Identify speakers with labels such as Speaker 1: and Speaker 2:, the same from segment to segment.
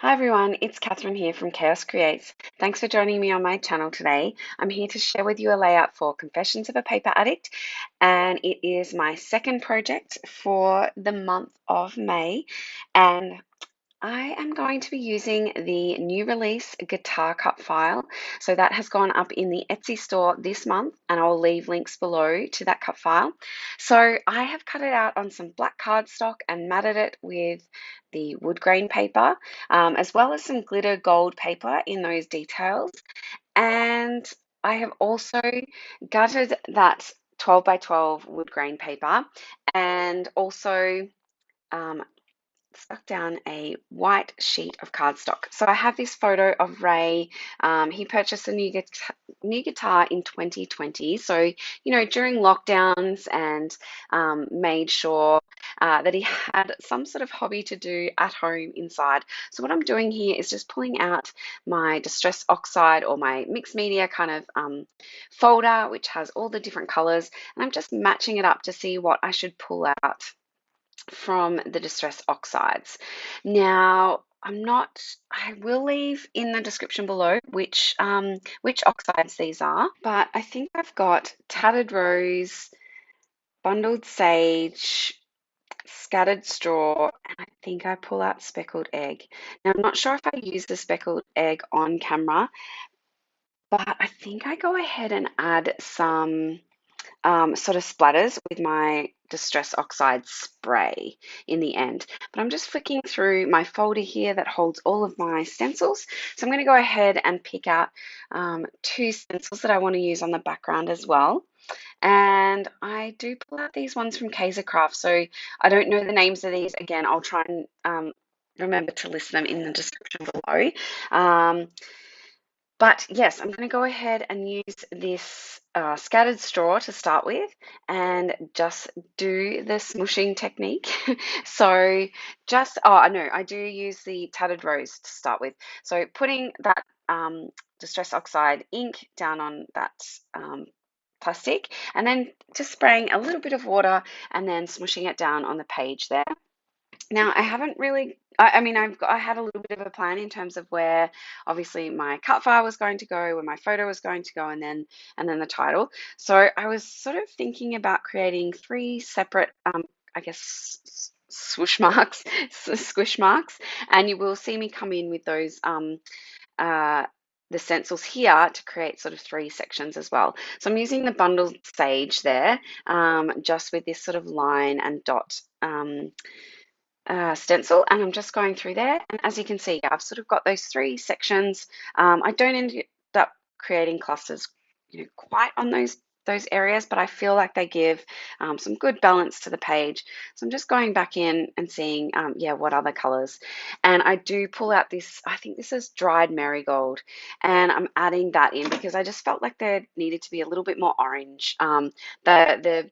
Speaker 1: Hi everyone, it's Catherine here from Chaos Creates. Thanks for joining me on my channel today. I'm here to share with you a layout for Confessions of a Paper Addict, and it is my second project for the month of May. And I am going to be using the new release guitar cut file. So that has gone up in the Etsy store this month, and I'll leave links below to that cut file. So I have cut it out on some black cardstock and matted it with the wood grain paper, as well as some glitter gold paper in those details. And I have also gutted that 12 by 12 wood grain paper and also um, stuck down a white sheet of cardstock. So I have this photo of Ray. He purchased a new guitar in 2020. So, during lockdowns, and made sure that he had some sort of hobby to do at home inside. So what I'm doing here is just pulling out my Distress Oxide, or my mixed media kind of folder, which has all the different colors, and I'm just matching it up to see what I should pull out from the Distress Oxides. Now, I will leave in the description below which oxides these are, but I think I've got Tattered Rose, Bundled Sage, Scattered Straw, and I think I pull out Speckled Egg. Now, I'm not sure if I use the Speckled Egg on camera, but I think I go ahead and add some sort of splatters with my Distress Oxide spray in the end. But I'm just flicking through my folder here that holds all of my stencils. So I'm going to go ahead and pick out two stencils that I want to use on the background as well. And I do pull out these ones from Kaiser Craft. So I don't know the names of these. Again, I'll try and remember to list them in the description below. But yes, I'm going to go ahead and use this scattered straw to start with, and just do the smooshing technique. So oh no, I do use the tattered rose to start with. So putting that Distress Oxide ink down on that plastic, and then just spraying a little bit of water and then smooshing it down on the page there. Now, I haven't really, I mean, I had a little bit of a plan in terms of where obviously my cut file was going to go, where my photo was going to go, and then the title. So I was sort of thinking about creating three separate, I guess, swoosh marks, squish marks, and you will see me come in with those the stencils here to create sort of three sections as well. So I'm using the bundled sage there, just with this sort of line and dot stencil, and I'm just going through there, and as you can see, I've sort of got those three sections. I don't end up creating clusters quite on those areas, but I feel like they give some good balance to the page. So I'm just going back in and seeing what other colors, and I do pull out this, I think this is dried marigold, and I'm adding that in because I just felt like there needed to be a little bit more orange. The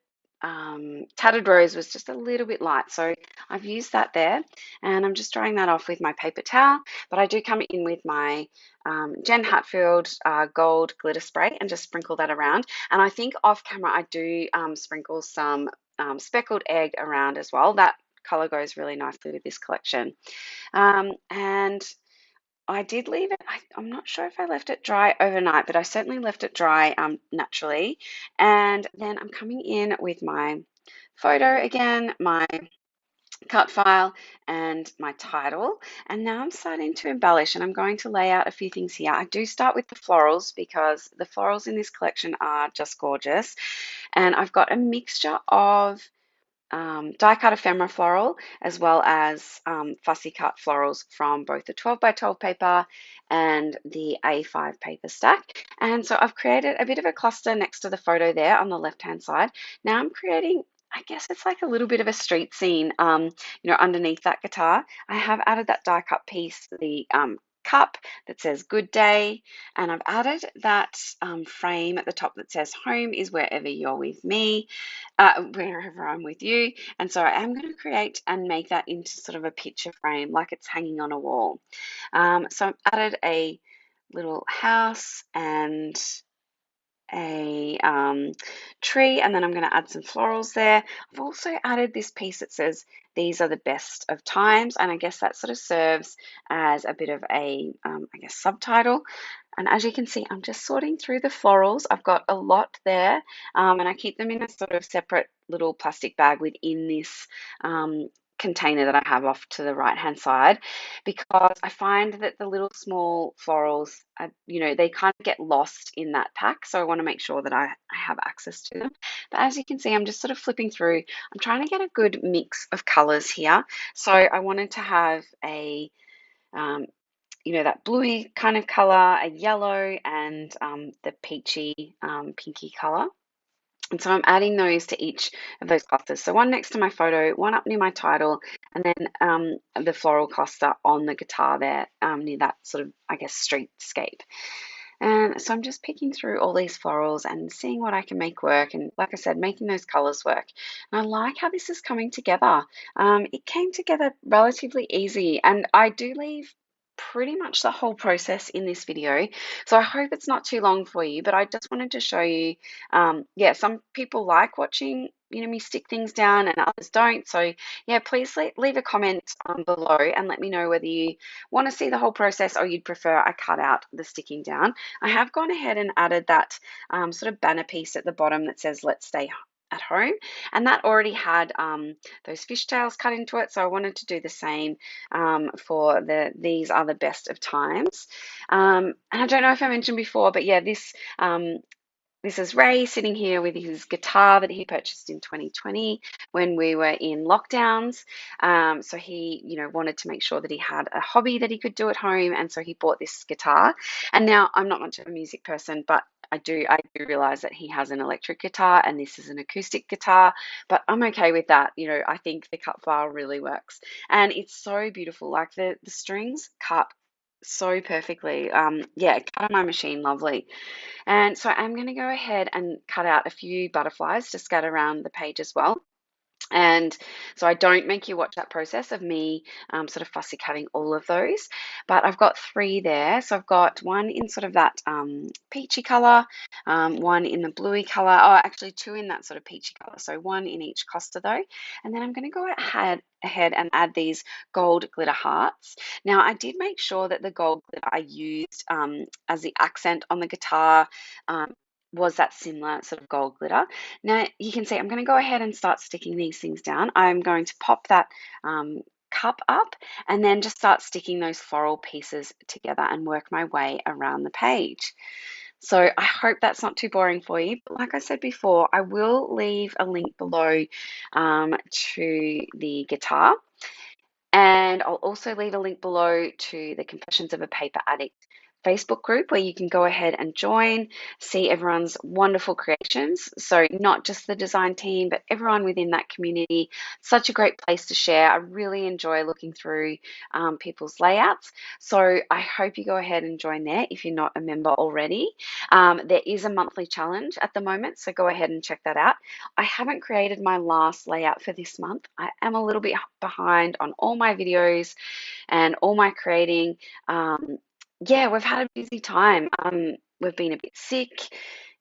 Speaker 1: tattered rose was just a little bit light, so I've used that there, and I'm just drying that off with my paper towel. But I do come in with my Jen Hatfield gold glitter spray and just sprinkle that around. And I think off camera I do sprinkle some speckled egg around as well. That color goes really nicely with this collection. And I did leave it, I'm not sure if I left it dry overnight, but I certainly left it dry naturally. And then I'm coming in with my photo again, my cut file, and my title. And now I'm starting to embellish, and I'm going to lay out a few things here. I do start with the florals because the florals in this collection are just gorgeous. And I've got a mixture of die cut ephemera floral, as well as fussy cut florals from both the 12 by 12 paper and the A5 paper stack. And so I've created a bit of a cluster next to the photo there on the left hand side. Now I'm creating, I guess it's like a little bit of a street scene, underneath that guitar. I have added that die cut piece, the cup that says good day, and I've added that frame at the top that says home is wherever you're with me, wherever I'm with you. And so I am going to create and make that into sort of a picture frame, like it's hanging on a wall. So I've added a little house and a tree, and then I'm going to add some florals there. I've also added this piece that says these are the best of times, and I guess that sort of serves as a bit of a, I guess, subtitle. And as you can see, I'm just sorting through the florals. I've got a lot there, and I keep them in a sort of separate little plastic bag within this container that I have off to the right hand side, because I find that the little small florals, they kind of get lost in that pack. So I want to make sure that I have access to them. But as you can see, I'm just sort of flipping through. I'm trying to get a good mix of colors here. So I wanted to have a um, that bluey kind of color, a yellow, and the peachy, pinky color. And so I'm adding those to each of those clusters. So one next to my photo, one up near my title, and then the floral cluster on the guitar there, near that sort of, I guess, streetscape. And so I'm just picking through all these florals and seeing what I can make work. And like I said, making those colors work. And I like how this is coming together. It came together relatively easy, and I do leave pretty much the whole process in this video. So I hope it's not too long for you, but I just wanted to show you, yeah, some people like watching, me stick things down and others don't. So yeah, please leave a comment below and let me know whether you want to see the whole process or you'd prefer I cut out the sticking down. I have gone ahead and added that sort of banner piece at the bottom that says "Let's stay at home," and that already had those fishtails cut into it. So I wanted to do the same for "These are the best of times." And I don't know if I mentioned before, but yeah, this is Ray sitting here with his guitar that he purchased in 2020 when we were in lockdowns. So he, wanted to make sure that he had a hobby that he could do at home, and so he bought this guitar. And now I'm not much of a music person, but I do realize that he has an electric guitar and this is an acoustic guitar, but I'm okay with that. I think the cut file really works, and it's so beautiful. Like the strings cut so perfectly. Yeah, cut on my machine, lovely. And so I'm going to go ahead and cut out a few butterflies to scatter around the page as well. And so I don't make you watch that process of me sort of fussy cutting all of those, but I've got 3 there. So I've got one in sort of that peachy color, one in the bluey color, oh, actually 2 in that sort of peachy color. So one in each cluster though. And then I'm going to go ahead and add these gold glitter hearts. Now I did make sure that the gold glitter I used as the accent on the guitar was that similar sort of gold glitter. Now you can see I'm going to go ahead and start sticking these things down. I'm going to pop that cup up and then just start sticking those floral pieces together and work my way around the page. So I hope that's not too boring for you. But like I said before, I will leave a link below to the guitar. And I'll also leave a link below to the Confessions of a Paper Addict Facebook group where you can go ahead and join, see everyone's wonderful creations. So not just the design team, but everyone within that community. Such a great place to share. I really enjoy looking through people's layouts. So I hope you go ahead and join there if you're not a member already. There is a monthly challenge at the moment, so go ahead and check that out. I haven't created my last layout for this month. I am a little bit behind on all my videos and all my creating. Yeah, we've had a busy time. We've been a bit sick.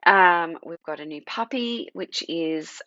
Speaker 1: We've got a new puppy, which is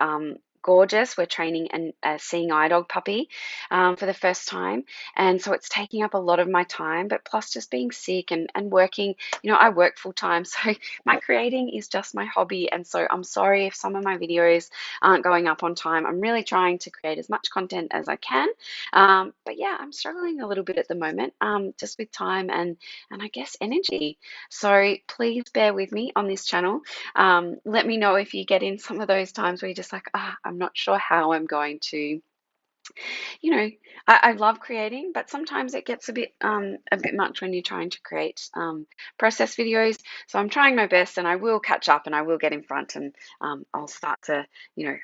Speaker 1: gorgeous. We're training a seeing eye dog puppy for the first time. And so it's taking up a lot of my time, but plus just being sick and working, I work full time. So my creating is just my hobby. And so I'm sorry if some of my videos aren't going up on time. I'm really trying to create as much content as I can. But yeah, I'm struggling a little bit at the moment, just with time and I guess energy. So please bear with me on this channel. Let me know if you get in some of those times where you're just like, I'm not sure how I'm going to, you know, I love creating, but sometimes it gets a bit much when you're trying to create process videos. So I'm trying my best, and I will catch up, and I will get in front, and I'll start to,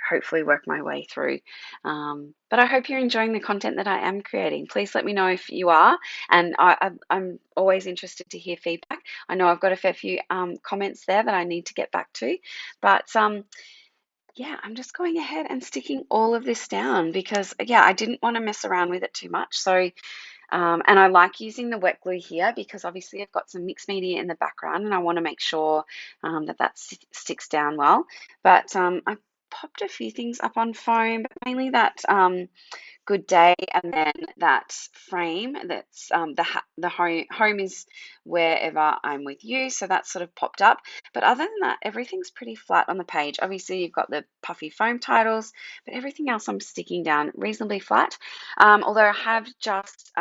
Speaker 1: hopefully work my way through. But I hope you're enjoying the content that I am creating. Please let me know if you are, and I'm always interested to hear feedback. I know I've got a fair few comments there that I need to get back to, but yeah, I'm just going ahead and sticking all of this down because, yeah, I didn't want to mess around with it too much. So, and I like using the wet glue here because obviously I've got some mixed media in the background and I want to make sure that sticks down well. But I popped a few things up on foam, but mainly that good day, and then that frame that's the home is wherever I'm with you, so that's sort of popped up. But other than that, everything's pretty flat on the page. Obviously, you've got the puffy foam titles, but everything else I'm sticking down reasonably flat. Although I have just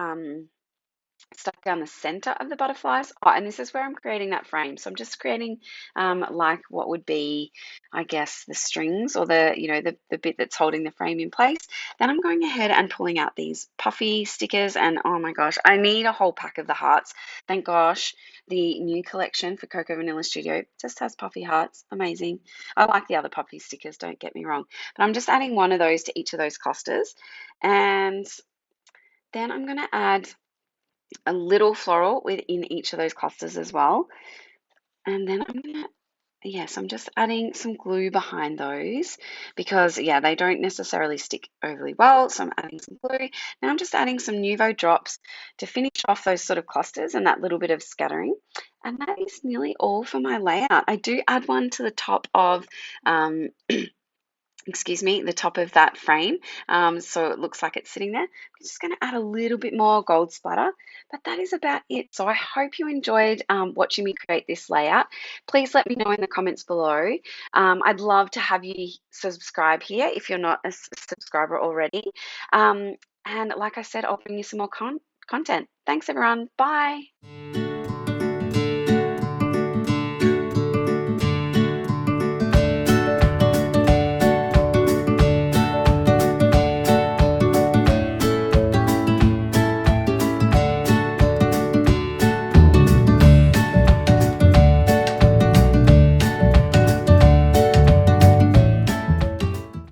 Speaker 1: stuck down the center of the butterflies. Oh, and this is where I'm creating that frame. So I'm just creating like what would be, I guess, the strings or the bit that's holding the frame in place. Then I'm going ahead and pulling out these puffy stickers, and oh my gosh, I need a whole pack of the hearts. Thank gosh, the new collection for Cocoa Vanilla Studio just has puffy hearts. Amazing. I like the other puffy stickers, don't get me wrong. But I'm just adding one of those to each of those clusters. And then I'm going to add a little floral within each of those clusters as well. And then I'm just adding some glue behind those because, yeah, they don't necessarily stick overly well. So I'm adding some glue. Now I'm just adding some Nuvo drops to finish off those sort of clusters and that little bit of scattering. And that is nearly all for my layout. I do add one to the top of the top of that frame, so it looks like it's sitting there. I'm just going to add a little bit more gold splatter, but that is about it. So I hope you enjoyed watching me create this layout. Please let me know in the comments below. I'd love to have you subscribe here if you're not a subscriber already. And like I said, I'll bring you some more content. Thanks, everyone. Bye.